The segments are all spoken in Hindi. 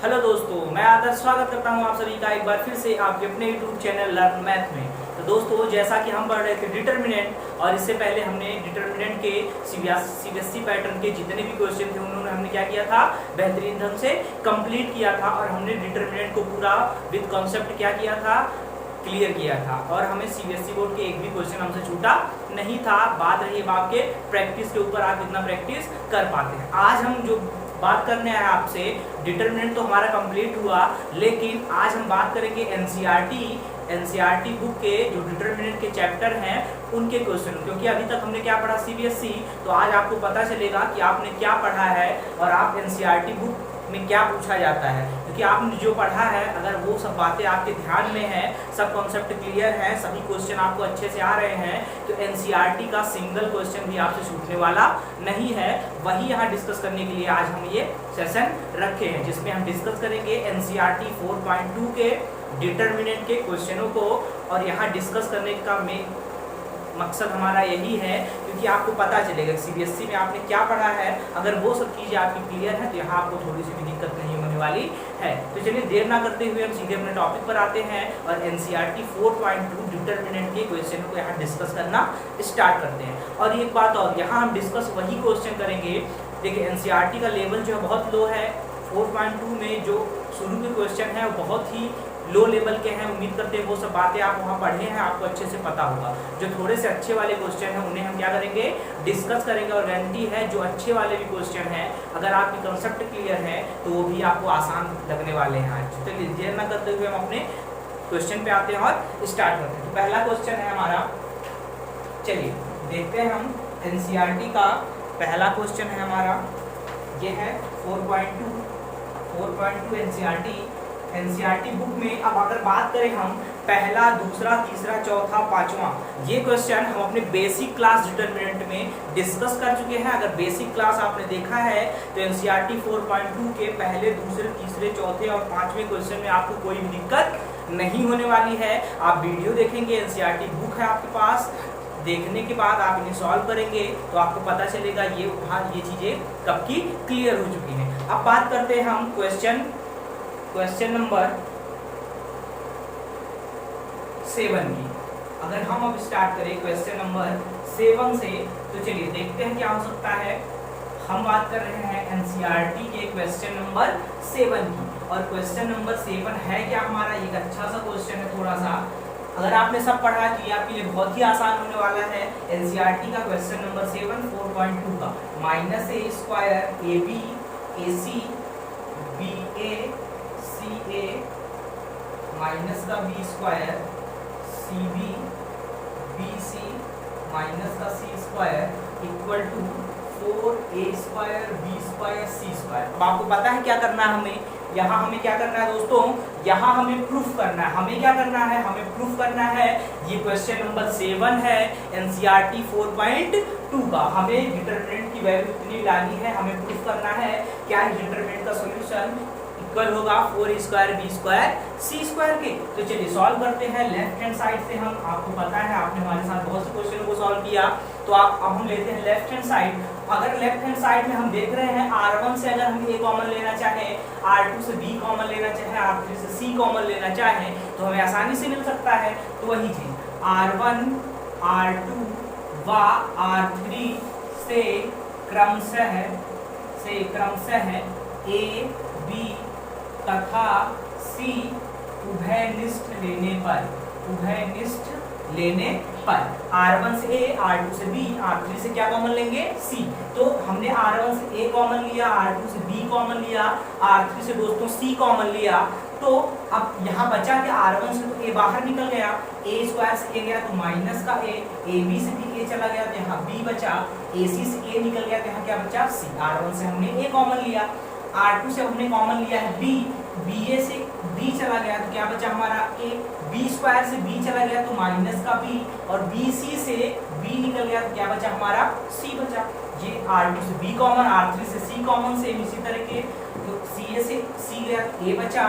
हेलो दोस्तों, मैं आदर्श स्वागत करता हूं आप सभी का एक बार फिर से आपके अपने यूट्यूब चैनल लर्न मैथ में। तो दोस्तों, जैसा कि हम पढ़ रहे थे डिटर्मिनेंट, और इससे पहले हमने डिटर्मिनेंट के सीबीएसई पैटर्न के जितने भी क्वेश्चन थे उन्होंने हमने क्या किया था, बेहतरीन ढंग से कंप्लीट किया था। और हमने डिटर्मिनेंट को पूरा विद कॉन्सेप्ट क्या किया था, क्लियर किया था। और हमें सीबीएसई बोर्ड के एक भी क्वेश्चन हमसे छूटा नहीं था। बात रही है आपके प्रैक्टिस के ऊपर, आप कितना प्रैक्टिस कर पाते हैं। आज हम जो बात करने आए आपसे, डिटर्मिनेंट तो हमारा कंप्लीट हुआ, लेकिन आज हम बात करेंगे एनसीईआरटी बुक के जो डिटर्मिनेंट के चैप्टर हैं उनके क्वेश्चन। क्योंकि अभी तक हमने क्या पढ़ा सीबीएसई, तो आज आपको पता चलेगा कि आपने क्या पढ़ा है और आप एनसीईआरटी बुक में क्या पूछा जाता है। क्योंकि आपने जो पढ़ा है, अगर वो सब बातें आपके ध्यान में है, सब कॉन्सेप्ट क्लियर है, सभी क्वेश्चन आपको अच्छे से आ रहे हैं, तो एनसीईआरटी का सिंगल क्वेश्चन भी आपसे छूटने वाला नहीं है। वही यहाँ डिस्कस करने के लिए आज हम ये सेशन रखे हैं, जिसमें हम डिस्कस करेंगे एनसीईआरटी 4.2 के डिटर्मिनेंट के क्वेश्चनों को। और यहाँ डिस्कस करने का मकसद हमारा यही है, क्योंकि आपको पता चलेगा सीबीएसई में आपने क्या पढ़ा है। अगर वो सब चीज़ें आपकी क्लियर है तो यहाँ आपको थोड़ी सी भी दिक्कत नहीं होने वाली है। तो चलिए देर ना करते हुए हम सीधे अपने टॉपिक पर आते हैं और एनसीईआरटी 4.2 डिटर्मिनेंट के क्वेश्चनों को यहाँ डिस्कस करना स्टार्ट करते हैं। और एक बात और, यहाँ हम डिस्कस वही क्वेश्चन करेंगे। देखिए, एनसीईआरटी का लेवल जो है बहुत लो है। 4.2 में जो शुरू के क्वेश्चन है वो बहुत ही लो लेवल के हैं। उम्मीद करते हैं वो सब बातें आप वहाँ पढ़े हैं, आपको अच्छे से पता होगा। जो थोड़े से अच्छे वाले क्वेश्चन हैं उन्हें हम क्या करेंगे, डिस्कस करेंगे। और गारंटी है जो अच्छे वाले भी क्वेश्चन हैं, अगर आपकी कंसेप्ट क्लियर है तो वो भी आपको आसान लगने वाले हैं आज। चलिए देर ना करते हुए हम अपने क्वेश्चन पे आते हैं और स्टार्ट करते हैं। तो पहला क्वेश्चन है हमारा, चलिए देखते हैं हम एनसीईआरटी का पहला क्वेश्चन है हमारा, ये है 4.2 एनसीईआरटी बुक में। अब अगर बात करें हम पहला, दूसरा, तीसरा, चौथा, पांचवा, ये क्वेश्चन हम अपने बेसिक क्लास डिटर्मिनेंट में डिस्कस कर चुके हैं। अगर बेसिक क्लास आपने देखा है तो एनसीईआरटी 4.2 के पहले, दूसरे, तीसरे, चौथे और पांचवें क्वेश्चन में आपको कोई भी दिक्कत नहीं होने वाली है। आप वीडियो देखेंगे, एनसीईआरटी बुक है आपके पास, देखने के बाद आप इन्हें सॉल्व करेंगे तो आपको पता चलेगा ये चीज़ें कब की क्लियर हो चुकी हैं। अब बात करते हैं हम क्वेश्चन नंबर 7 की। अगर हम अब स्टार्ट करें क्वेश्चन नंबर 7 से, तो चलिए देखते हैं क्या हो सकता है। हम बात कर रहे हैं एनसीईआरटी के क्वेश्चन नंबर 7 की, और क्वेश्चन नंबर 7 है क्या हमारा, एक अच्छा सा क्वेश्चन है। थोड़ा सा अगर आपने सब पढ़ा तो ये आपके लिए बहुत ही आसान होने वाला है। एनसीईआरटी का क्वेश्चन नंबर 7 4.2 का, -a² AB AC BA CA -b² CB BC -c² equal to 4a² b² c²। अब आपको पता है क्या करना है हमें, यहाँ हमें क्या करना है दोस्तों, यहाँ हमें प्रूफ करना है। हमें क्या करना है, हमें प्रूफ करना है। ये क्वेश्चन नंबर 7 है एनसीईआरटी 4.2 का। हमें डिटर्मिनेंट की वैल्यू इतनी लानी है, हमें प्रूफ करना है क्या है डिटर्मिनेंट का सॉल्यूशन इक्वल होगा 4a² b² c² के। तो चलिए सॉल्व करते हैं। लेफ्ट हैंड साइड से हम, आपको पता है आपने हमारे साथ बहुत से क्वेश्चन को सॉल्व किया, तो अब हम लेते हैं लेफ्ट हैंड साइड। अगर लेफ्ट हैंड साइड में हम देख रहे हैं R1 से अगर हम A कॉमन लेना चाहें, R2 से B कॉमन लेना चाहें, R3 से C कॉमन लेना चाहें, तो हमें आसानी से मिल सकता है। तो वही चीज R1 R2 व R3 से क्रमशः A B तथा C उभयनिष्ठ लेने पर R1 से A, R2 से B, R3 से क्या कॉमन लेंगे, C। तो हमने R1 से A कॉमन लिया, R2 से B कॉमन लिया, R3 से दोस्तों C कॉमन लिया। तो अब यहाँ बचा कि R1 से तो A बाहर निकल गया, a² से A गया तो माइनस का A, AB से भी A चला गया तो यहाँ B बचा, AC से A निकल गया तो यहाँ क्या बचा, C। R1 से हमने A कॉमन लिया, R2 से हमने कॉमन लिया है B, BA से B चला गया तो क्या बचा हमारा A, B² से B चला गया तो माइनस का B, और BC से B निकल गया तो क्या बचा हमारा C बचा। ये R2 से B कॉमन, R3 से C कॉमन, सेम इसी तरह के। तो CA से C गया तो A बचा,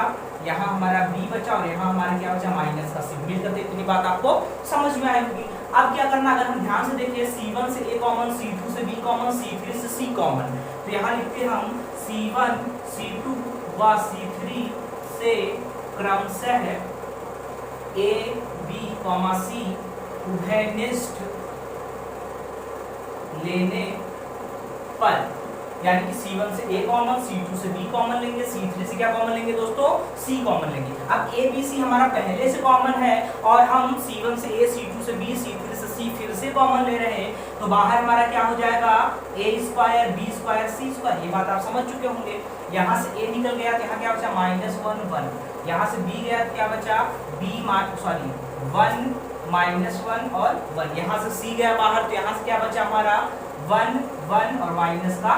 यहाँ हमारा B बचा, और यहाँ हमारा क्या बचा माइनस का C। उम्मीद करते इतनी बात आपको समझ में आएगी। अब क्या करना, अगर हम ध्यान से देखिए, C1 से A कॉमन, C2 से B कॉमन, C3 से C कॉमन, तो यहाँ लिखते हैं हम C1 C2 व C3 से क्रमशः ए बी कॉमा सी उभयनिष्ठ लेने पर, यानी कि C1 से A कॉमन, C2 से B कॉमन लेंगे, C3 से क्या कॉमन लेंगे दोस्तों, C कॉमन लेंगे। अब A B C हमारा पहले से कॉमन है और हम C1 से A, C2 से B, C3 से C फिर से कॉमन ले रहे हैं, तो बाहर हमारा क्या हो जाएगा A square B square C square. ये बात आप समझ चुके होंगे। यहाँ से A निकल गया तो यहाँ क्या बचा -1 1, यहाँ से B गया तो क्या बचा B 1 -1 और 1, यहाँ से C गया बाहर तो यहाँ से क्या बचा हमारा 1 1 और माइनस का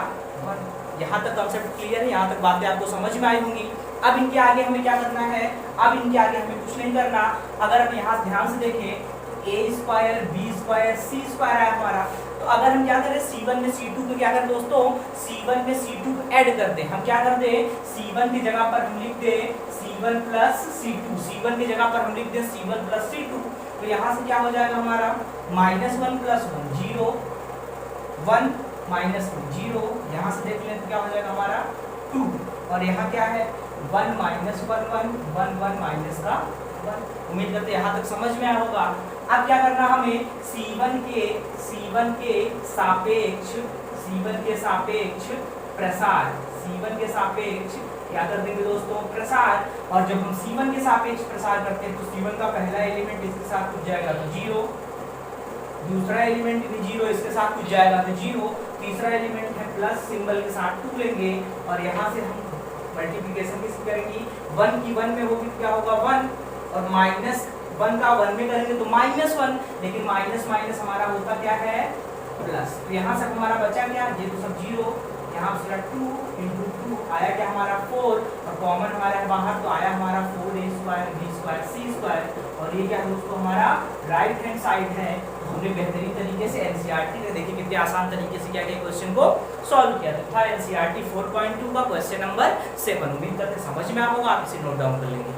1। यहाँ तक कंसेप्ट क्लियर है, यहाँ तक बातें आपको समझ में आई होंगी। अब इनके आगे हमें क्या करना है, अब इनके आगे हमें कुछ नहीं करना। अगर हम यहाँ ध्यान से देखें तो A square B square C square है हमारा, तो अगर हम क्या करें C1 में C2 को क्या करें दोस्तों, C1 में C2 को ऐड कर दें। हम क्या कर दें, C1 की जगह पर हम लिख दें C1 प्लस C2, C1 की जगह पर हम लिख दें C1 प्लस C2, तो यहाँ से क्या हो जाएगा हमारा -1 + 1 0 1 -2 0, यहाँ से देख लें तो क्या हो जाएगा हमारा 2, और यहाँ क्या है 1 -1 1 1 माइनस का 1। उम्मीद करते हैं यहाँ तक समझ में आया होगा। अब क्या करना हमें, C1 के सापेक्ष प्रसार, C1 के सापेक्ष क्या कर देंगे दोस्तों प्रसार, और जब हम C1 के सापेक्ष प्रसार करते हैं तो C1 का पहला एलिमेंट इसके साथ कुछ जाएगा तो 0, दूसरा एलिमेंट भी 0 इसके साथ कुछ जाएगा तो 0, तीसरा एलिमेंट है प्लस सिंबल के साथ 2 लेंगे, और यहाँ से हम मल्टीप्लिकेशन किसकी करेंगे, 1 की 1 में होगी तो क्या होगा 1, और -1 का 1 में करेंगे तो -1, लेकिन माइनस माइनस हमारा होता क्या है प्लस, तो यहाँ से हमारा बचा क्या, ये तो सब 0, यहाँ से 2 × 2 आया क्या हमारा 4, और कॉमन हमारा है बाहर तो आया हमारा 4A square B square C square, और ये क्या दोस्तों हमारा राइट हैंड साइड है। तो हमने बेहतरीन तरीके से एनसीईआरटी ने देखिए कितने आसान तरीके से क्या क्या क्वेश्चन को सॉल्व किया था एनसीईआरटी 4.2 का क्वेश्चन नंबर 7। उम्मीद करते समझ में होगा, आप इसे नोट डाउन कर लेंगे।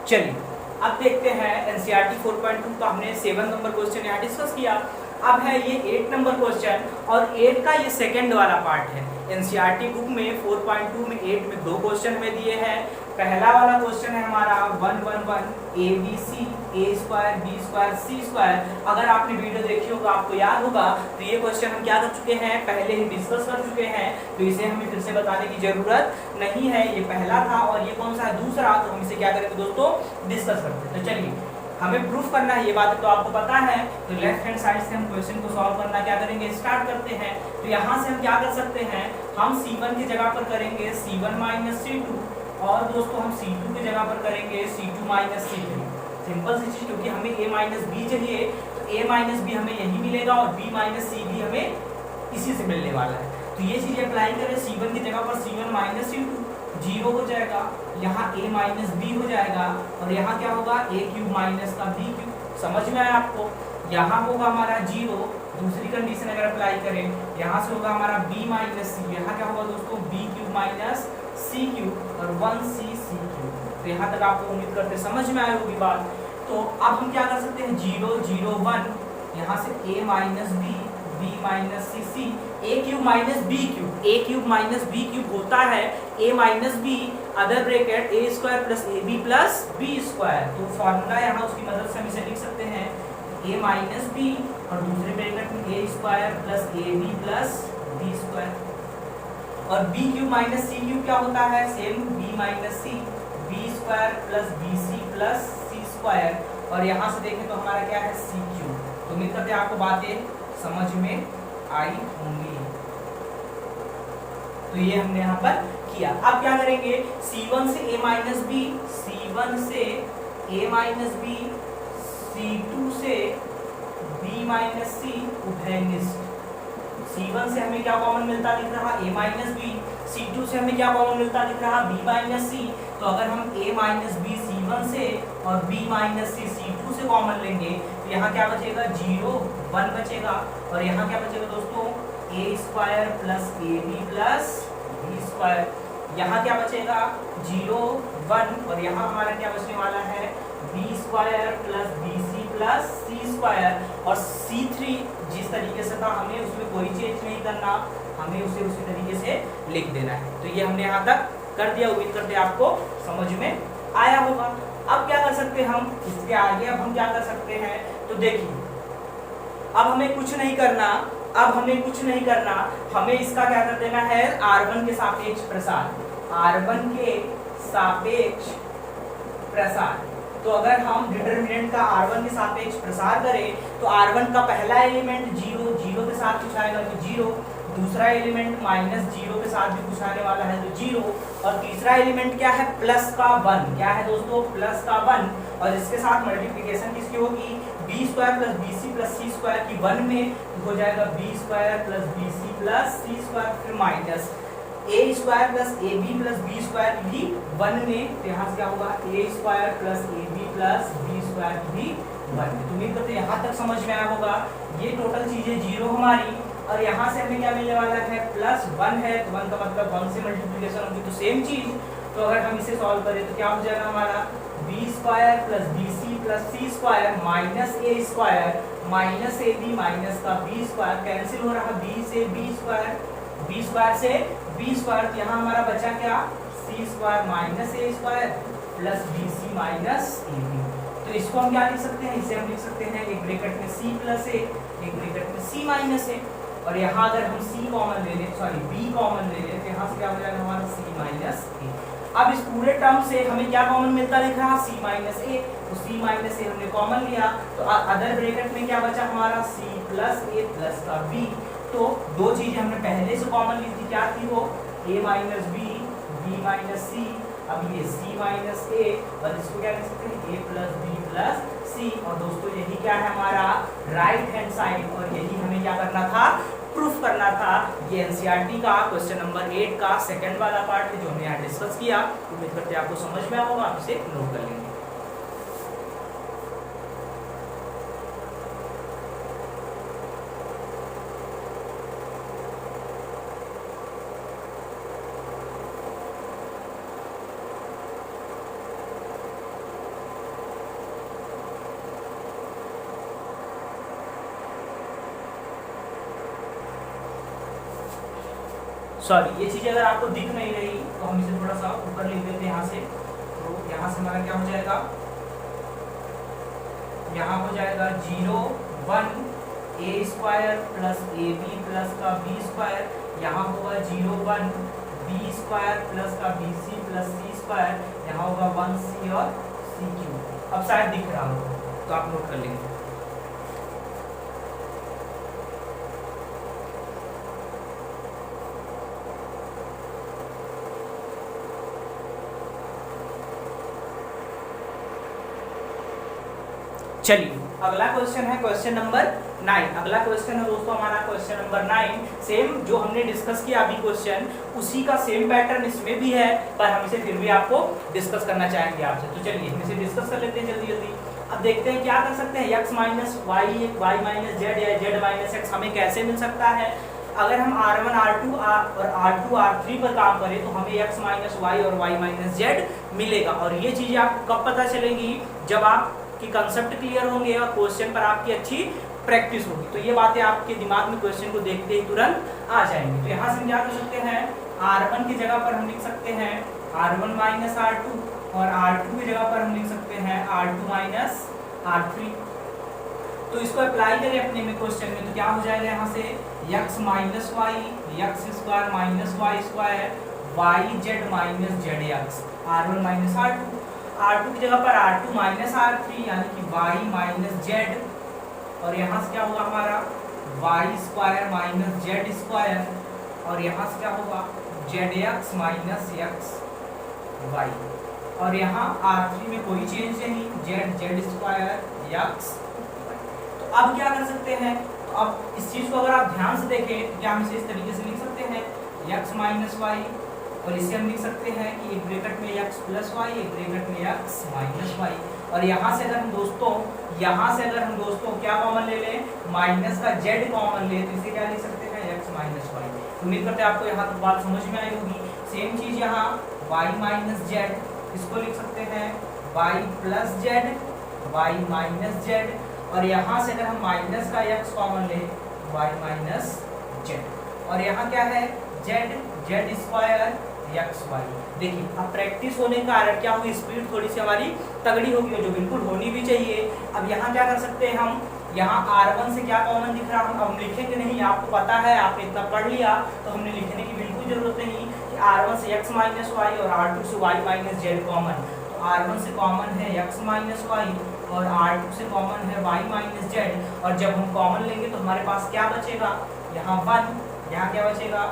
चलिए अब देखते हैं एनसीईआरटी 4.2 का हमने 7 नंबर क्वेश्चन यहाँ डिस्कस किया। अब है ये 8 नंबर क्वेश्चन, और 8 का ये सेकंड वाला पार्ट है। एनसीईआरटी बुक में 4.2 में 8 में 2 क्वेश्चन हमें दिए हैं। पहला वाला क्वेश्चन है हमारा 1 1 1 ABC A square B square C square. अगर आपने वीडियो देखी होगा आपको याद होगा, तो ये क्वेश्चन हम क्या कर चुके हैं, पहले ही डिस्कस कर चुके हैं, तो इसे हमें फिर से बताने की जरूरत नहीं है। ये पहला था और ये कौन सा है दूसरा, तो हम इसे क्या करेंगे दोस्तों डिस्कस करते हैं। तो चलिए हमें प्रूफ करना है, ये बात तो आपको पता है। तो लेफ्ट हैंड साइड से हम क्वेश्चन को सॉल्व करना क्या करेंगे स्टार्ट करते हैं। तो यहाँ से हम क्या कर सकते हैं, हम C1 की जगह पर करेंगे C1 - C2, और दोस्तों हम C2 की जगह पर करेंगे C2 - C3। सिंपल सी चीज, क्योंकि हमें A - B चाहिए तो A - B हमें यही मिलेगा और B - C भी हमें इसी से मिलने वाला है। तो ये चीज अप्लाई करें, C1 की जगह पर C1 - C2 0 हो जाएगा, यहाँ A - B हो जाएगा, और यहाँ क्या होगा A³ माइनस का B³। समझ में आया आपको, यहाँ होगा हमारा 0। दूसरी कंडीशन अगर अप्लाई करें, यहाँ से होगा हमारा B - C, यहाँ क्या होगा दोस्तों B³ माइनस C³ और 1C C³। तो यहाँ तक आपको उम्मीद करते समझ में आई होगी बात। तो अब हम क्या कर सकते हैं 0 0 1, यहाँ से A - B B - C A³ minus B³, A³ - B³ होता है A - B other bracket A square plus AB plus B square. तो फॉर्मूला यहाँ उसकी मदद से हम इसे लिख सकते हैं A - B और दूसरे ब्रैकेट में A square plus AB plus B square, और B³ माइनस C³ क्या होता है same B - C B square plus BC plus C square, और यहाँ से देखें तो हमारा क्या है C³। तो उम्मीद करते हैं आपको बातें समझ में आई होंगी। तो ये हमने यहाँ पर किया। अब क्या करेंगे C1 से A - B, C1 से A - B, C2 से B - C उभयनिष्ठ। C1 से हमें क्या कॉमन मिलता दिख रहा A - B, C2 से हमें क्या कॉमन मिलता दिख रहा B - C। तो अगर हम A - B C1 से और B - C C2 से कॉमन लेंगे तो यहाँ क्या बचेगा 0 1 बचेगा, और यहाँ क्या बचेगा दोस्तों A square plus AB plus B square. यहाँ क्या बचेगा 0 1 और यहाँ हमारा क्या बचने वाला है B square plus B C plus C square और C3 जिस तरीके से था हमें उसमें कोई चेंज नहीं करना, हमें उसे उसी तरीके से लिख देना है। तो ये हमने यहाँ तक कर दिया, उम्मीद करते हैं आपको समझ में आया होगा। अब क्या कर सकते हैं हम इसके आगे, अब हम क्या कर सकते हैं तो देखिए अब हमें कुछ नहीं करना, हमें इसका क्या कर देना है R1 के सापेक्ष प्रसार, R1 के सापेक्ष प्रसार। तो अगर हम डिटरमिनेंट का R1 के सापेक्ष प्रसार करें तो R1 का पहला एलिमेंट 0 0 के साथ कुछ आएगा तो 0, दूसरा एलिमेंट -0 के साथ भी कुछ आने वाला है तो 0 और तीसरा एलिमेंट क्या है प्लस का 1, क्या है दोस्तों प्लस का 1 और इसके साथ मल्टीप्लिकेशन किसकी होगी B square plus B C plus C square की 1 में हो जाएगा B square plus B C plus C square, फिर minus A square plus A B plus B square की भी 1 में, तो यहाँ से क्या होगा A square plus A B plus B square की भी 1 में। तो उम्मीद करते हैं यहाँ तक समझ में आया होगा। ये टोटल चीजें 0 हमारी और यहाँ से हमें क्या मिलने वाला है प्लस 1 है, तो 1 का मतलब 1 से मल्टीप्लिकेशन होगी तो सेम चीज। तो अगर हम इसे सॉल्व करें तो क्या हो जाएगा हमारा B square plus B C plus C square minus A square minus A B minus का बी स्क्वायर, कैंसिल हो रहा बी से बी स्क्वायर, बी स्क्वायर से बी स्क्वायर, तो यहाँ हमारा बचा क्या C square minus A square plus B C minus A B. तो इसको हम क्या लिख सकते हैं, इसे हम लिख सकते हैं एक ब्रैकेट में सी प्लस ए, एक ब्रैकेट में सी माइनस ए और यहाँ अगर हम सी कॉमन ले लें, सॉरी बी कॉमन ले लें तो यहाँ से क्या हो जाएगा हमारा सी माइनस ए। अब इस पूरे टर्म से हमें क्या कॉमन मिलता दिख रहा सी माइनस ए, तो सी माइनस ए हमने कॉमन लिया तो अदर ब्रैकेट में क्या बचा हमारा सी प्लस ए प्लस का बी। तो दो चीजें हमने पहले से कॉमन ली थी, क्या थी वो a minus B, b minus C, अब ये c माइनस ए और इसको क्या लिख सकते हैं a प्लस बी प्लस सी। और दोस्तों यही क्या है हमारा राइट हैंड साइड और यही हमें क्या करना था प्रूफ करना था। ये एनसीईआरटी का क्वेश्चन नंबर 8 का सेकंड वाला पार्ट है जो हमने यहाँ डिस्कस किया। उम्मीद करते हैं आपको समझ में आया होगा, आप इसे नोट कर लेंगे। सॉरी ये चीज़ अगर आपको दिख नहीं रही तो हम इसे थोड़ा सा ऊपर लिख देते हैं यहाँ से। तो यहाँ से हमारा क्या हो जाएगा, यहाँ हो जाएगा 0 1 A square plus A B plus का बी स्क्वायर, यहाँ होगा 0 1 बी स्क्वायर प्लस का B C plus C square, यहाँ होगा 1 सी और सी क्यू। अब शायद दिख रहा हो तो आप नोट कर लेंगे। चलिए अगला क्वेश्चन है क्वेश्चन नंबर 9। अगला क्वेश्चन है दोस्तों हमारा क्वेश्चन नंबर 9। सेम जो हमने डिस्कस किया अभी क्वेश्चन उसी का सेम पैटर्न इसमें भी है, पर हम इसे फिर भी आपको डिस्कस करना चाहेंगे आपसे। तो चलिए हम इसे डिस्कस कर लेते हैं जल्दी जल्दी। अब देखते हैं क्या कर सकते हैं, x minus Y Y minus Z या जेड माइनस एक्स हमें कैसे मिल सकता है। अगर हम R1 R2 और R2 R3 पर काम करें तो हमें x माइनस वाई और y माइनस जेड मिलेगा। और ये चीज़ें आपको कब पता चलेंगी, जब आपकी कंसेप्ट क्लियर होंगे और क्वेश्चन पर आपकी अच्छी प्रैक्टिस होगी। तो ये बातें आपके दिमाग में क्वेश्चन को देखते ही तुरंत आ जाएंगी। तो यहाँ से हम क्या कर सकते हैं, R1 की जगह पर हम लिख सकते हैं R1 माइनस R2 और R2 की जगह पर हम लिख सकते हैं R2 माइनस R3। तो इसको अप्लाई करें अपने में क्वेश्चन में तो क्या हो जाएगा, यहाँ से x minus Y X square minus Y square Y Z minus Z X R1 minus R2। R2 की जगह पर R2 माइनस R3 यानी कि y माइनस जेड और यहाँ से क्या होगा हमारा Y square minus Z square और यहाँ से क्या होगा Z X minus X Y और यहाँ R3 में कोई चेंज नहीं, जेड जेड स्क्वायर एक्स। तो अब क्या कर सकते हैं, तो अब इस चीज़ को अगर आप ध्यान से देखें तो क्या हम इसे इस तरीके से लिख सकते हैं x माइनस वाई और इसे हम लिख सकते हैं कि एक ब्रैकेट में x प्लस वाई एक ब्रैकेट में x माइनस वाई। और यहाँ से अगर हम दोस्तों क्या कॉमन ले लें, माइनस का z कॉमन ले तो इसे क्या लिख सकते हैं x माइनस वाई। उम्मीद करते हैं आपको यहाँ तक बात समझ में आई होगी। सेम चीज यहाँ y माइनस जेड, इसको लिख सकते हैं y plus Z, y minus Z, और यहाँ से अगर हम माइनस का x कॉमन ले y माइनस जेड, और यहाँ क्या है z, Z square X Y. देखिए अब प्रैक्टिस होने के कारण क्या होगी, स्पीड थोड़ी सी हमारी तगड़ी होगी, जो बिल्कुल होनी भी चाहिए। अब यहाँ क्या कर सकते हैं हम, यहाँ R1 से क्या कॉमन दिख रहा है, हम लिखेंगे नहीं, आपको पता है, आपने इतना पढ़ लिया तो हमने लिखने की बिल्कुल जरूरत नहीं कि R1 से x माइनस वाई और R2 से y माइनस जेड कॉमन। तो R1 से कॉमन है x माइनस वाई और R2 से कॉमन है y माइनस जेड, और जब हम कॉमन लेंगे तो हमारे पास क्या बचेगा, यहाँ 1, यहाँ क्या बचेगा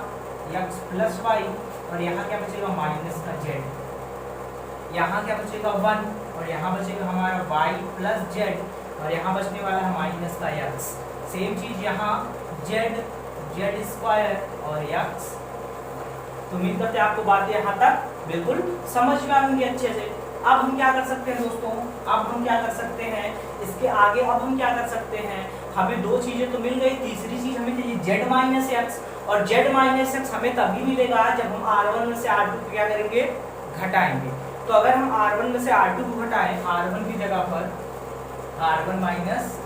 x प्लस वाई, और यहाँ क्या बचेगा माइनस का z, यहाँ क्या बचेगा 1, और यहाँ बचेगा हमारा y प्लस जेड, और यहाँ बचने वाला है माइनस का x। सेम चीज यहाँ z, जेड स्क्वायर और x। तो उम्मीद करते हैं आपको बातें यहाँ तक बिल्कुल समझ में आएंगी अच्छे से। अब हम क्या कर सकते हैं दोस्तों, अब हम क्या कर सकते हैं इसके आगे, अब हम क्या कर सकते हैं, हमें दो चीजें तो मिल गई, तीसरी चीज हमें चाहिए z माइनस एक्स, और z माइनस एक्स हमें तभी मिलेगा जब हम R1 में से R2 को क्या करेंगे, घटाएंगे। तो अगर हम R1 में से R2 को घटाएं, R1 की जगह पर R1 माइनस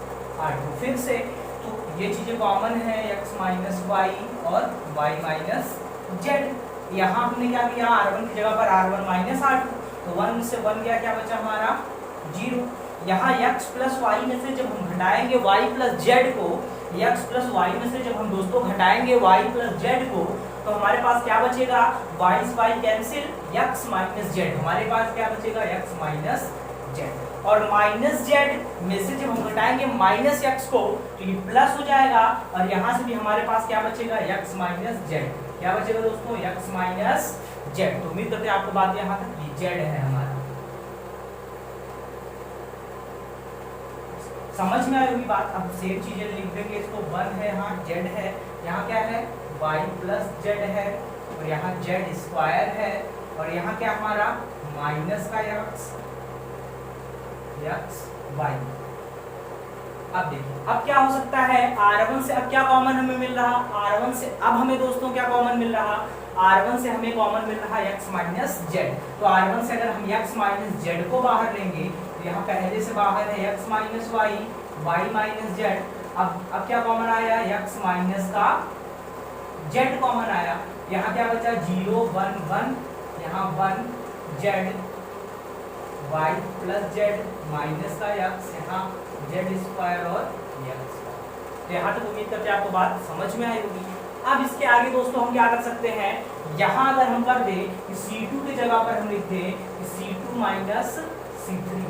R2, फिर से तो ये चीजें कॉमन है x माइनस वाई और y माइनस जेड। यहाँ हमने क्या किया, R1 की जगह पर R1 माइनस R2, तो 1 से 1 गया, क्या बचा हमारा 0। यहाँ x प्लस वाई में से जब हम घटाएंगे y प्लस जेड को, x प्लस वाई में से जब हम दोस्तों घटाएंगे y प्लस जेड को, तो हमारे पास क्या बचेगा, y y cancel, x minus Z, हमारे पास क्या बचेगा x माइनस जेड। और माइनस जेड में से जब हम घटाएंगे माइनस एक्स को तो ये प्लस हो जाएगा, और यहाँ से भी हमारे पास क्या बचेगा x माइनस जेड, क्या बचेगा दोस्तों x माइनस जेड। तो उम्मीद करते हैं आपको बात यहाँ तक, ये जेड है हमारा, समझ में आई होगी बात। अब सेम चीजें लिख देंगे, इसको 1 है, यहाँ जेड है, यहाँ क्या है y प्लस जेड है, और यहाँ जेड स्क्वायर है, और यहाँ क्या हमारा माइनस का x y। अब देखिए अब क्या हो सकता है, R1 से अब क्या कॉमन हमें मिल रहा, R1 से अब हमें दोस्तों क्या कॉमन मिल रहा, R1 से हमें कॉमन मिल रहा है x माइनस जेड। तो R1 से अगर हम x माइनस जेड को बाहर लेंगे तो यहाँ पहले से बाहर है x minus Y, y minus Z. अब क्या कॉमन आया, x माइनस का जेड कॉमन आया, यहाँ क्या बचा 0 1 1, यहाँ 1 Z y plus Z minus का x, यहाँ जेड स्क्वायर और x। तो यहाँ तक उम्मीद करते हैं आपको बात समझ में आई होगी। अब इसके आगे दोस्तों हम क्या कर सकते हैं, यहाँ अगर हम कर दें कि C2 की जगह पर हम लिख दें कि C2 माइनस C3,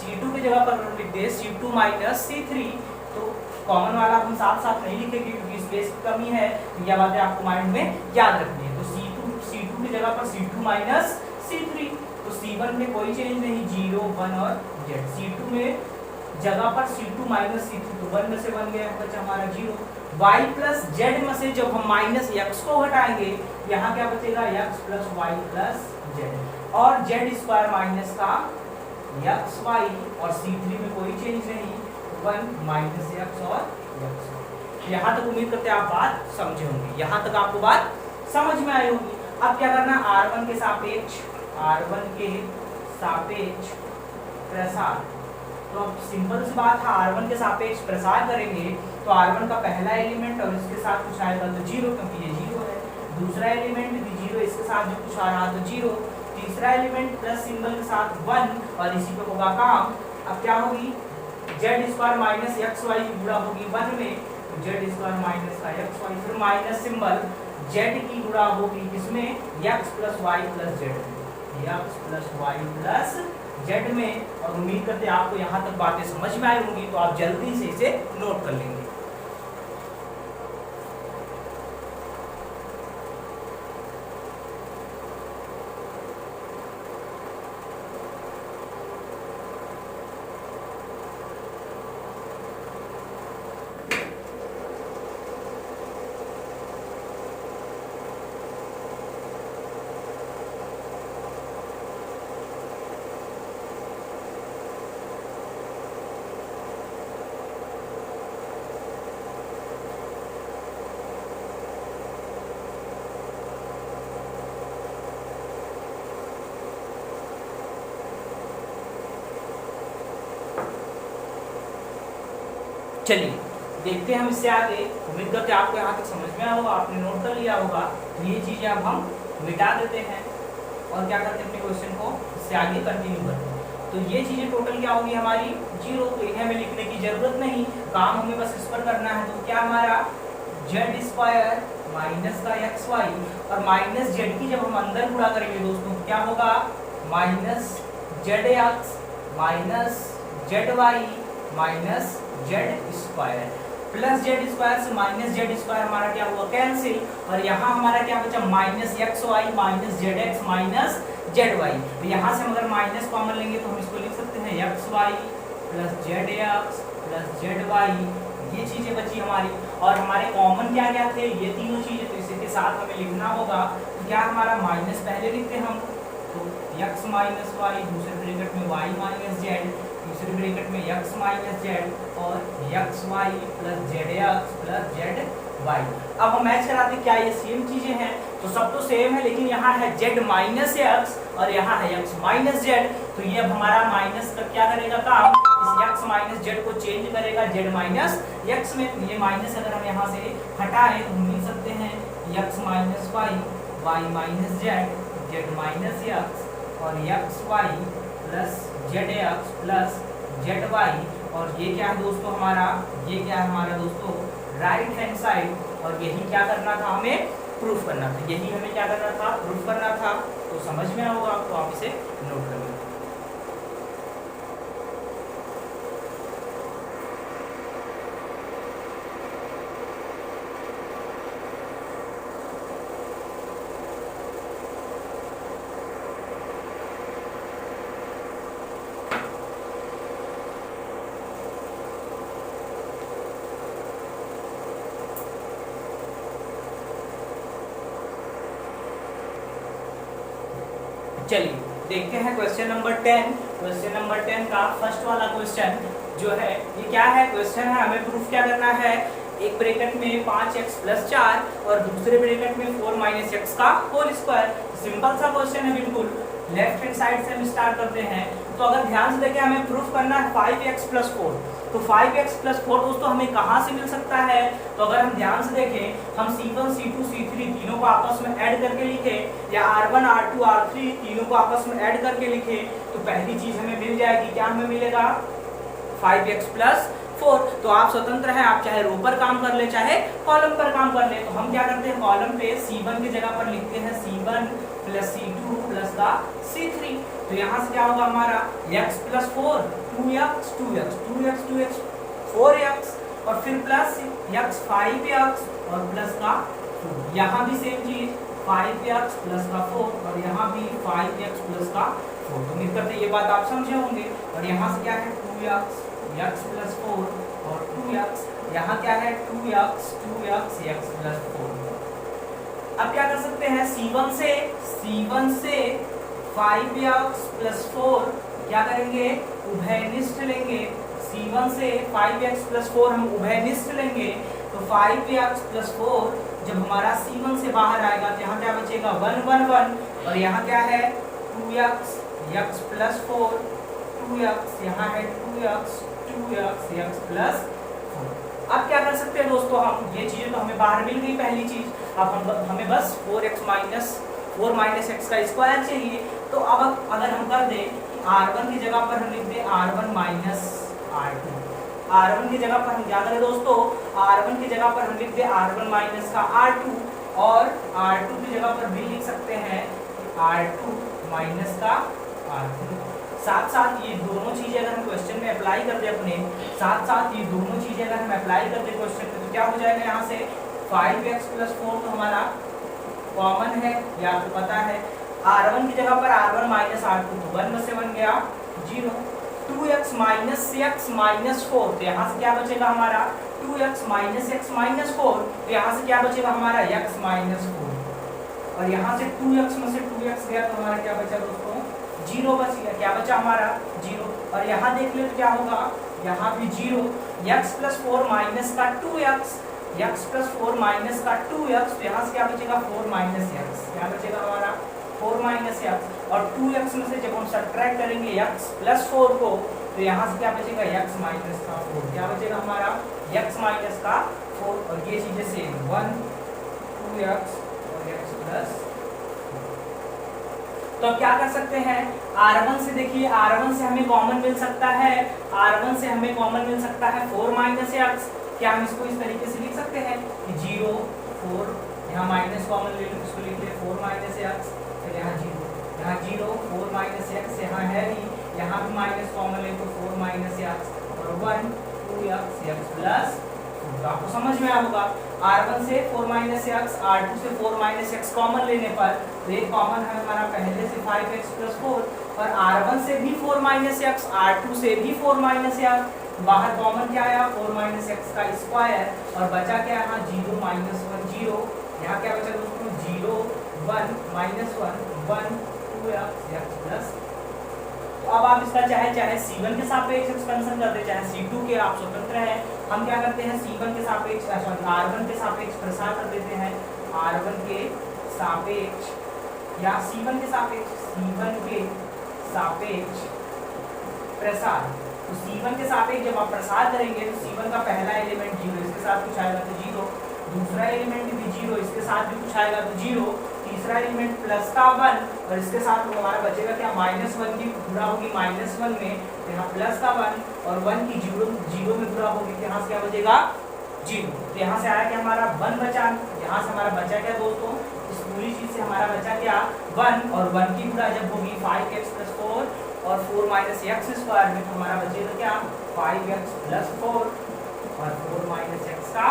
C2 की जगह पर हम लिख दें C2 माइनस C3, तो कॉमन वाला हम साथ साथ नहीं लिखेंगे क्योंकि स्पेस की कमी है, यह बातें आपको माइंड में याद रखनी है। तो C2 की जगह पर C2 माइनस C3, तो C1 में कोई चेंज नहीं, 0 1 और Z। C2 में जगह पर C2 माइनस C3, तो 1 में से 1 गया, बचा हमारा 0। y प्लस जेड में से जब हम माइनस x को हटाएंगे, यहाँ क्या बचेगा x plus Y plus Z, और जेड स्क्वायर माइनस का एक्स वाई, और C3 में कोई चेंज नहीं, 1 माइनस एक्स और एक्स। यहाँ तक उम्मीद करते हैं आप बात समझे होंगे, यहाँ तक आपको बात समझ में आई होगी। अब क्या करना, R1 के सापेक्ष, R1 के सापेक्ष प्रसार। तो अब सिंपल सी बात है, R1 के सापेक्ष प्रसार करेंगे तो R1 का पहला एलिमेंट और इसके साथ कुछ आएगा तो 0, क्योंकि ये 0 है, दूसरा एलिमेंट भी 0, इसके साथ जो कुछ आ रहा तो 0, तीसरा एलिमेंट प्लस सिंबल के साथ 1, और इसी पे होगा काम। अब क्या होगी, Z square minus X Y की गुणा होगी 1 में, तो जेड स्क्वायर माइनस का एक्स वाई, फिर माइनस सिंबल, जेड की गुणा होगी किसमें, X plus Y plus Z, X plus Y plus Z में। और उम्मीद करते हैं आपको यहाँ तक बातें समझ में आई होंगी, तो आप जल्दी से इसे नोट कर लेंगे। चलिए देखते हैं हम इससे आगे। उम्मीद करते हैं आपको यहाँ तक समझ में आया होगा, आपने नोट कर लिया होगा। तो ये चीज़ें अब हम मिटा देते हैं और क्या करते हैं, अपने क्वेश्चन को इससे आगे कंटिन्यू करते हैं। तो ये चीज़ें टोटल क्या होगी हमारी 0, तो इन्हें हमें लिखने की जरूरत नहीं, काम हमें बस इस पर करना है। तो क्या हमारा जेड स्क्वायर माइनस का एक्स वाई, और माइनस जेड की जब हम अंदर गुणा करेंगे दोस्तों क्या होगा, minus Z X minus Z Y minus Z square, plus Z square से माइनस जेड स्क्वायर हमारा क्या हुआ, कैंसिल। और यहाँ हमारा क्या बचा, minus X Y minus Z X minus Z Y. तो यहाँ से हम अगर माइनस कॉमन लेंगे तो हम इसको लिख सकते हैं X Y plus Z X plus Z Y, ये चीज़ें बची हमारी। और हमारे कॉमन क्या क्या थे, ये तीनों चीज़ें, तो इसी के साथ हमें लिखना होगा। तो क्या हमारा माइनस पहले लिखते हैं हम, तो एक्स माइनस वाई, दूसरे ब्रैकेट में वाई माइनस जेड, दूसरे ब्रैकेट में एक्स माइनस जेड, और X Y plus Z X plus Z Y. अब हम मैच कराते क्या ये सेम चीजें हैं, तो सब तो सेम है, लेकिन यहाँ है जेड माइनस एक्स और यहाँ है एक्स माइनस जेड। तो ये अब हमारा माइनस का क्या करेगा काम, इस एक्स माइनस जेड को चेंज करेगा जेड माइनस एक्स में। तो ये माइनस अगर हम यहाँ से हटाएं तो हम लिख सकते हैं X minus Y Y minus Z Z minus X और X Y plus Z X plus Z Y. और ये क्या है दोस्तों हमारा, ये क्या है हमारा दोस्तों राइट हैंड साइड। और यही क्या करना था, हमें प्रूफ करना था, यही हमें क्या करना था, प्रूफ करना था। तो समझ में होगा आपको, आप इसे नोट कर लीजिए। चलिए देखते हैं क्वेश्चन नंबर 10। क्वेश्चन नंबर 10 का फर्स्ट वाला क्वेश्चन जो है ये क्या है, क्वेश्चन है हमें प्रूफ क्या करना है, एक ब्रैकेट में 5x प्लस 4 और दूसरे ब्रैकेट में 4 माइनस एक्स का होल स्क्वायर। सिंपल सा क्वेश्चन है बिल्कुल। लेफ्ट हैंड साइड से हम स्टार्ट करते हैं। तो अगर ध्यान से देखें हमें प्रूफ करना है 5x प्लस 4। तो 5x प्लस 4 दोस्तों हमें कहाँ से मिल सकता है, तो अगर हम ध्यान से देखें हम C1 C2 C3 तीनों को आपस में ऐड करके लिखें, या R1 R2 R3 तीनों को आपस में ऐड करके लिखें, तो पहली चीज हमें मिल जाएगी, क्या हमें मिलेगा 5x प्लस 4। तो आप स्वतंत्र हैं, आप चाहे रो पर काम कर ले चाहे कॉलम पर काम कर ले। तो हम क्या करते हैं, कॉलम पे C1 की जगह पर लिखते हैं C1 प्लस C2 प्लस का C3। तो यहाँ से क्या होगा हमारा x plus 4 2x 2x 2x 2x 4x और फिर प्लस x 5x और प्लस का 2। यहाँ भी सेम चीज 5x प्लस का 4 और यहाँ भी 5x प्लस का 4। तो उम्मीद करते ये बात आप समझे होंगे। और यहाँ से क्या है 2x x प्लस 4 और 2x, यहाँ क्या है 2x 2x x प्लस 4। अब क्या कर सकते हैं, C1 से 5x प्लस 4 क्या करेंगे, उभयनिष्ठ लेंगे। C1 से 5x प्लस 4 हम उभयनिष्ठ लेंगे। तो 5x प्लस 4 जब हमारा C1 से बाहर आएगा तो यहाँ क्या बचेगा 1 1 1 और यहाँ क्या है 2x x प्लस 4 2x, यहाँ है 2x 2x x प्लस 4। अब क्या कर सकते हैं दोस्तों, हम ये चीजें तो हमें बाहर मिल गई पहली चीज। अब हमें बस 4 माइनस एक्स का स्क्वायर चाहिए। तो अब अगर हम कर दें कि R1 की जगह पर हम लिख दें R1 माइनस R2, R1 की जगह पर हम क्या करें दोस्तों, R1 की जगह पर हम लिख दें R1 माइनस का R2 और R2 की जगह पर भी लिख सकते हैं R2 माइनस का R3। साथ साथ ये दोनों चीजें अगर हम क्वेश्चन में अप्लाई कर दे अपने साथ साथ ये दोनों चीजें अगर हम अप्लाई कर दे क्वेश्चन में, तो क्या हो जाएगा, यहाँ से 5x प्लस 4 तो हमारा कॉमन है, ये आपको पता है। R1 की जगह पर R1 माइनस R2 तो 1 में से 1 गया 0। 2x माइनस x माइनस 4 तो यहाँ से क्या बचेगा हमारा 2x माइनस x माइनस 4। तो यहाँ से क्या बचेगा हमारा x माइनस 4 और यहाँ से 2x में से 2x गया तो हमारा क्या बचा दोस्तों 0 बच गया। क्या बचा हमारा 0। और यहाँ देख ले तो क्या होगा, यहाँ भी 0। x प्लस 4 माइनस का 2x x प्लस 4 माइनस का 2x तो यहाँ से क्या बचेगा 4 माइनस x, क्या बचेगा हमारा 4 माइनस x। और 2x में से जब हम सब्ट्रैक्ट करेंगे x प्लस 4 को तो यहाँ से क्या बचेगा x माइनस का 4, क्या बचेगा हमारा x माइनस का 4, और ये चीजें सेम 1 2x और x प्लस। तो अब क्या कर सकते हैं, R1 से देखिए, R1 से हमें कॉमन मिल सकता है, R1 से हमें कॉमन मिल सकता है 4 माइनस एक्स। क्या हम इसको इस तरीके से लिख सकते हैं कि 0 4, यहाँ माइनस कॉमन ले लो, इसको लिख ले 4 माइनस एक्स, फिर यहाँ 0 4 माइनस एक्स, यहाँ है ही, यहाँ भी माइनस कॉमन ले तो 4 माइनस एक्स और 1 2x x प्लस। तो आपको समझ में आया होगा, R1 से 4 माइनस एक्स, R2 से 4 माइनस एक्स कॉमन लेने पर तो ये कॉमन है हमारा पहले से 5x प्लस 4, और R1 से भी 4 माइनस एक्स, R2 से भी 4 माइनस एक्स, बाहर कॉमन क्या आया 4 माइनस एक्स का स्क्वायर, और बचा क्या यहाँ 0 माइनस 1 0, यहाँ क्या बचा दोस्तों 0 1 माइनस 1 1 2x प्लस। तो अब आप इसका चाहे C1 के सापेक्ष एक्सपेंशन करते, चाहे C2 के, आप स्वतंत्र हैं। हम क्या करते हैं C1 के सापेक्ष, सॉरी R1 के सापेक्ष प्रसार कर देते हैं, R1 के सापेक्ष या C1 के सापेक्ष, C1 के सापेक्ष प्रसार। तो C1 के सापेक्ष जब आप प्रसार करेंगे तो C1 का पहला एलिमेंट 0, इसके साथ कुछ आएगा तो 0, दूसरा एलिमेंट भी 0, इसके साथ भी कुछ आएगा तो 0, तीसरा एलिमेंट प्लस का 1, और इसके साथ हमारा बचेगा क्या -1 की गुणा होगी -1 में, तो यहाँ प्लस का 1 और 1 की 0 में गुणा होगी, तो यहाँ से क्या बचेगा 0। तो यहाँ से आया क्या हमारा 1 बचा, यहाँ से हमारा बचा क्या दोस्तों, इस पूरी चीज से हमारा बचा क्या 1, और 1 की गुणा जब होगी 5x प्लस 4 और 4 माइनस एक्स स्क्वायर में, तो हमारा बचेगा क्या 5x प्लस 4 और 4 माइनस एक्स का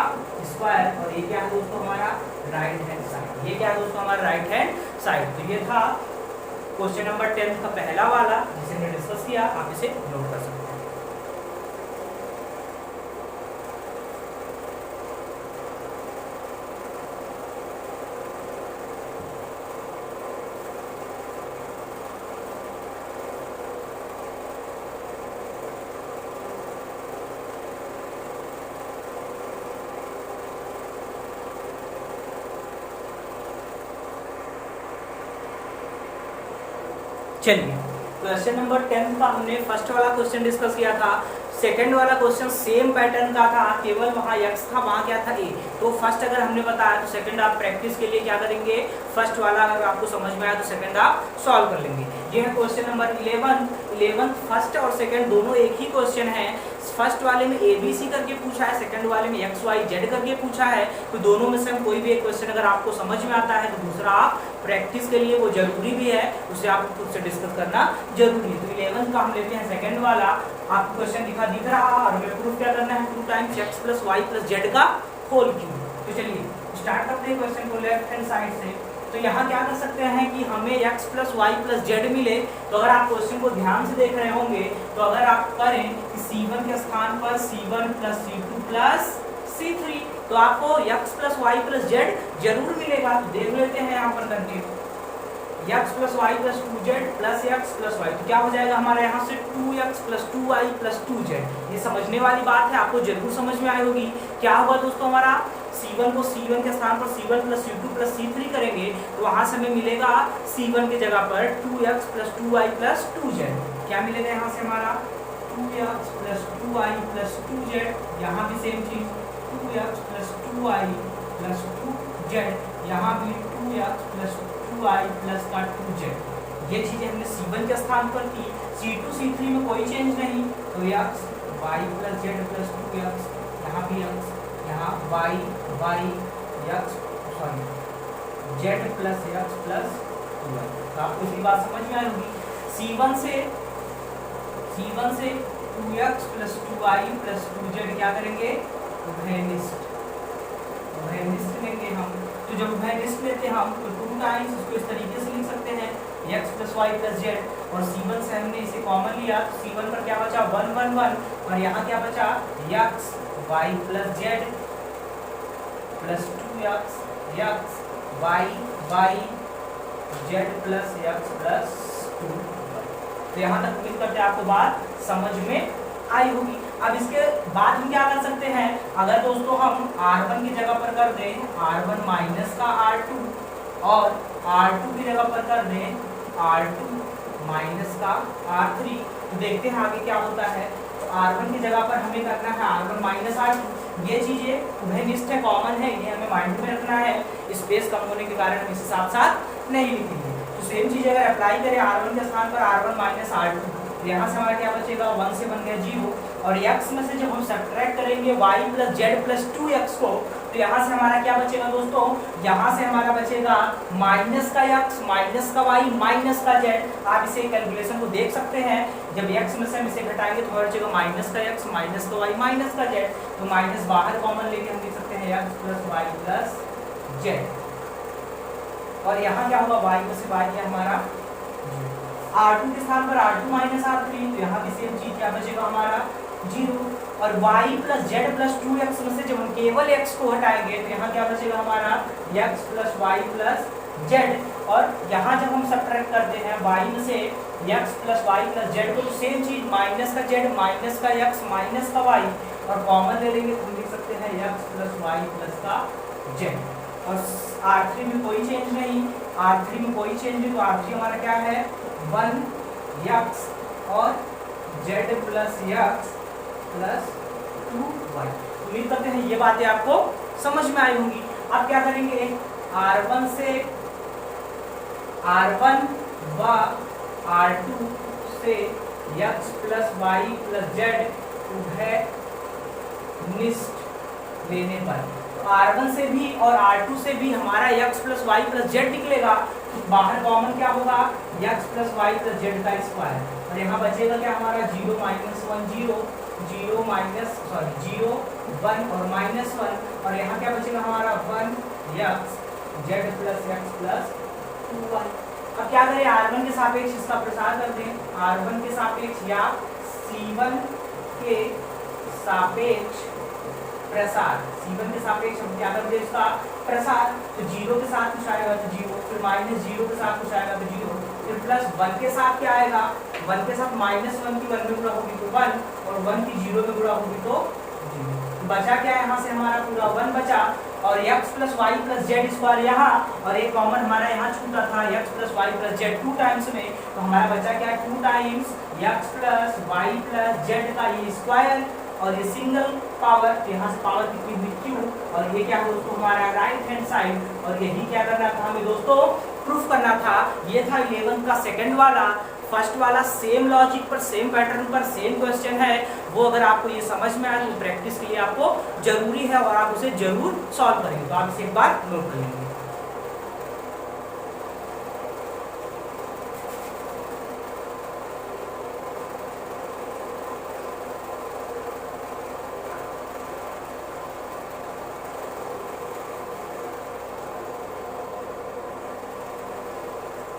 स्क्वायर, और ये क्या है दोस्तों हमारा राइट हैंड साइड, ये क्या है दोस्तों हमारा राइट हैंड साइड। तो ये था क्वेश्चन नंबर 10 का पहला वाला जिसे हमने डिस्कस किया, आप इसे नोट कर सकते हैं। चलिए, क्वेश्चन नंबर 10 का हमने फर्स्ट वाला क्वेश्चन डिस्कस किया था, सेकंड वाला क्वेश्चन सेम पैटर्न का था, केवल वहाँ x था, वहाँ क्या था a। तो फर्स्ट अगर हमने बताया तो सेकंड आप प्रैक्टिस के लिए क्या करेंगे, फर्स्ट वाला अगर आपको समझ में आया तो सेकंड आप सॉल्व कर लेंगे। ये है क्वेश्चन नंबर 11 फर्स्ट और सेकंड दोनों एक ही क्वेश्चन है। फर्स्ट वाले में ABC करके पूछा है, सेकंड वाले में XYZ करके पूछा है। तो दोनों में से हम कोई भी एक क्वेश्चन अगर आपको समझ में आता है तो दूसरा आप प्रैक्टिस के लिए वो जरूरी भी है, उसे आप खुद से डिस्कस करना जरूरी है। तो 11 का हम लेते हैं सेकंड वाला, आपको क्वेश्चन दिख रहा और हमें प्रूफ क्या करना है, 2 times x plus Y plus Z का होल क्यूब। तो चलिए स्टार्ट करते हैं क्वेश्चन को लेफ्ट हैंड साइड से। तो यहाँ क्या कर सकते हैं कि हमें x plus Y plus Z मिले। तो अगर आप क्वेश्चन को ध्यान से देख रहे होंगे तो अगर आप करें कि C1 के स्थान पर C1 plus C2 plus C3 तो आपको x plus Y plus Z जरूर मिलेगा। तो देख लेते हैं यहाँ पर करके x plus Y plus 2z plus x plus Y, तो क्या हो जाएगा हमारे यहाँ से 2x plus 2y plus 2z। ये समझने वाली बात है, आपको जरूर समझ में आई होगी। क्या होगा दोस्तों, हमारा C1 को C1 के स्थान पर C1 plus C2 plus C3 करेंगे तो वहाँ से हमें मिलेगा C1 की जगह पर 2x plus 2y plus 2z। क्या मिलेगा यहाँ से हमारा 2x plus 2y plus 2z, यहाँ भी सेम चीज 2x plus 2y plus 2z, यहाँ भी 2x प्लस 2y प्लस का 2z। ये चीजें हमने C1 के स्थान पर की। C2 C3 में कोई चेंज नहीं, तो x y plus z plus 2x, यहाँ भी x, यहाँ y x sorry z plus x plus 2y। तो आपको इसकी बात समझ में आई होगी। C1 से 2x plus 2y plus 2z क्या करेंगे, उभयनिष्ठ लेंगे हम। तो जब उभयनिष्ठ लेते हैं हम तो 2 टाइम्स इसको इस तरीके से लिख सकते हैं x plus Y plus Z, और C1 से हमने इसे कॉमन लिया तो C1 पर क्या बचा 1 1 1, और यहाँ क्या बचा x y plus Z plus 2x y Z plus x plus 2। तो यहाँ तक उम्मीद करते हैं आपको बात समझ में आई होगी। अब इसके बाद हम क्या कर सकते हैं, अगर दोस्तों हम R1 की जगह पर कर दें R1 माइनस का R2 और R2 की जगह पर कर दें R2 माइनस का R3। तो देखते हैं आगे क्या होता है। तो R1 की जगह पर हमें करना है R1 माइनस R2। ये चीजें उभयनिष्ठ है, कॉमन है, ये हमें माइंड में रखना है। स्पेस कम होने के कारण हम इसे साथ साथ नहीं लिखेंगे। तो सेम चीज अगर अप्लाई करें R1 के स्थान पर R1 माइनस R2, तो यहाँ से हमारा क्या बचेगा, 1 से बन गया 0। और x में से जब हम सब्ट्रैक्ट करेंगे y plus Z plus 2x को, तो यहाँ से हमारा क्या बचेगा दोस्तों, यहाँ से हमारा बचेगा माइनस का x माइनस का y माइनस का z। आप इसे कैलकुलेशन को देख सकते हैं। जब x में से हम इसे घटाएंगे तो हमारा बचेगा माइनस का x माइनस का y माइनस का z। तो माइनस बाहर कॉमन लेके हम लिख सकते हैं x plus y plus z। और यहाँ क्या होगा, y में से y क्या हमारा R2 के स्थान पर R2 माइनस R3। तो यहाँ भी सेम चीज क्या बचेगा हमारा 0। और y plus Z plus 2x में से जब हम केवल x को हटाएंगे तो यहाँ क्या बचेगा हमारा x plus y plus z। और यहाँ जब हम सब्ट्रैक्ट करते हैं y में से x plus y plus z को, तो सेम चीज माइनस का z माइनस का x माइनस का y, और कॉमन ले लेंगे तो हम लिख सकते हैं x प्लस y प्लस का z। और R3 में कोई चेंज नहीं, R3 में कोई चेंज नहीं, तो R3 हमारा क्या है 1x और z plus x plus 2y। उम्मीद करते हैं ये बातें आपको समझ में आई होंगी। अब क्या करेंगे, R1 से R1 व R2 से x plus y plus z उभयनिष्ठ लेने पर, तो R1 से भी और R2 से भी हमारा x plus y plus z निकलेगा। तो बाहर कॉमन क्या होगा, x plus y plus z का स्क्वायर। और यहाँ बचेगा क्या हमारा 0 माइनस 1 0 0 माइनस 0 1 और माइनस 1। और यहाँ क्या बचेगा हमारा 1x z plus x plus 2y। अब क्या करें, R1 के सापेक्ष इसका प्रसार कर दें, R1 के सापेक्ष या C1 के सापेक्ष प्रसार, C1 के सापेक्ष हम क्या कर दे इसका प्रसार। तो 0 के साथ कुछ आएगा तो 0, फिर माइनस 0 के साथ कुछ आएगा तो 0, फिर प्लस 1 के साथ क्या आएगा, 1 के साथ माइनस 1 की 1 में गुणा होगी तो 1, और 1 की 0 में गुणा होगी तो 0। बचा क्या है, यहाँ से हमारा पूरा 1 बचा, और x plus Y plus Z square यहाँ, और एक कॉमन हमारा यहाँ छूटा था x plus Y plus z 2 times में। तो हमारा बचा क्या है 2 times x plus Y plus Z का ये स्क्वायर, और ये सिंगल पावर, तो यहाँ से पावर कितनी हुई q, और ये क्या है दोस्तों हमारा राइट हैंड साइड। और यही क्या करना था हमें दोस्तों, प्रूफ करना था। ये था 11th का सेकंड वाला। फर्स्ट वाला सेम लॉजिक पर सेम पैटर्न पर सेम क्वेश्चन है, वो अगर आपको ये समझ में आए तो प्रैक्टिस के लिए आपको जरूरी है और आप उसे जरूर सॉल्व करेंगे। तो आप इसे एक बार नोट कर लेंगे।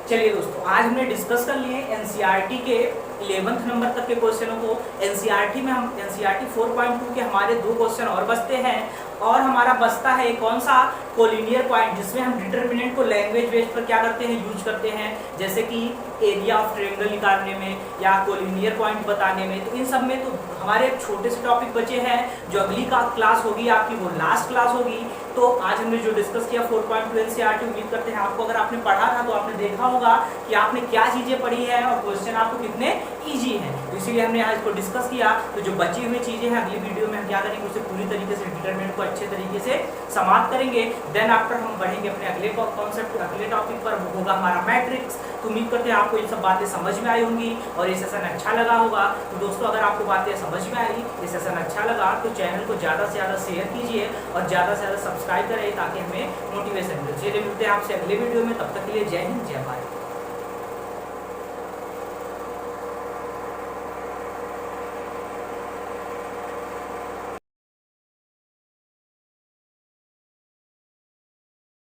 चलिए दोस्तों, आज हमने डिस्कस कर लिए एनसीईआरटी के 11th नंबर तक के क्वेश्चनों को। एनसीईआरटी में हम एनसीईआरटी 4.2 के हमारे 2 क्वेश्चन और बचते हैं, और हमारा बचता है कौन सा, कोलिनियर पॉइंट, जिसमें हम डिटरमिनेंट को लैंग्वेज बेस पर क्या करते हैं, यूज करते हैं, जैसे कि एरिया ऑफ ट्रायंगल निकालने में या कोलिनियर पॉइंट बताने में। तो इन सब में तो हमारे छोटे से टॉपिक बचे हैं, जो अगली का क्लास होगी आपकी वो लास्ट क्लास होगी। तो आज हमने जो डिस्कस किया 4.2 एनसीईआरटी, उम्मीद करते हैं आपको, अगर आपने पढ़ा था तो आपने देखा होगा कि आपने क्या चीज़ें पढ़ी है और क्वेश्चन आपको कितने ईजी हैं। तो इसीलिए हमने आज इसको डिस्कस किया। तो जो बची हुई चीज़ें हैं अगली वीडियो में हम क्या करेंगे, उसे पूरी तरीके से डिटरमिनेंट को अच्छे तरीके से समाप्त करेंगे। देन आफ्टर हम बढ़ेंगे अपने अगले कॉन्सेप्ट, अगले टॉपिक पर, वो होगा हमारा मैट्रिक्स। तो उम्मीद करते हैं आपको ये सब बातें समझ में आई होंगी और ये सेशन अच्छा लगा होगा। तो दोस्तों, अगर आपको बातें समझ में आई, ये सेशन अच्छा लगा, तो चैनल को ज़्यादा से ज़्यादा शेयर कीजिए और ज़्यादा से ज़्यादा सब्सक्राइब करें, ताकि हमें मोटिवेशन मिले। चलिए मिलते हैं आपसे अगले वीडियो में, तब तक के लिए जय हिंद जय भारत।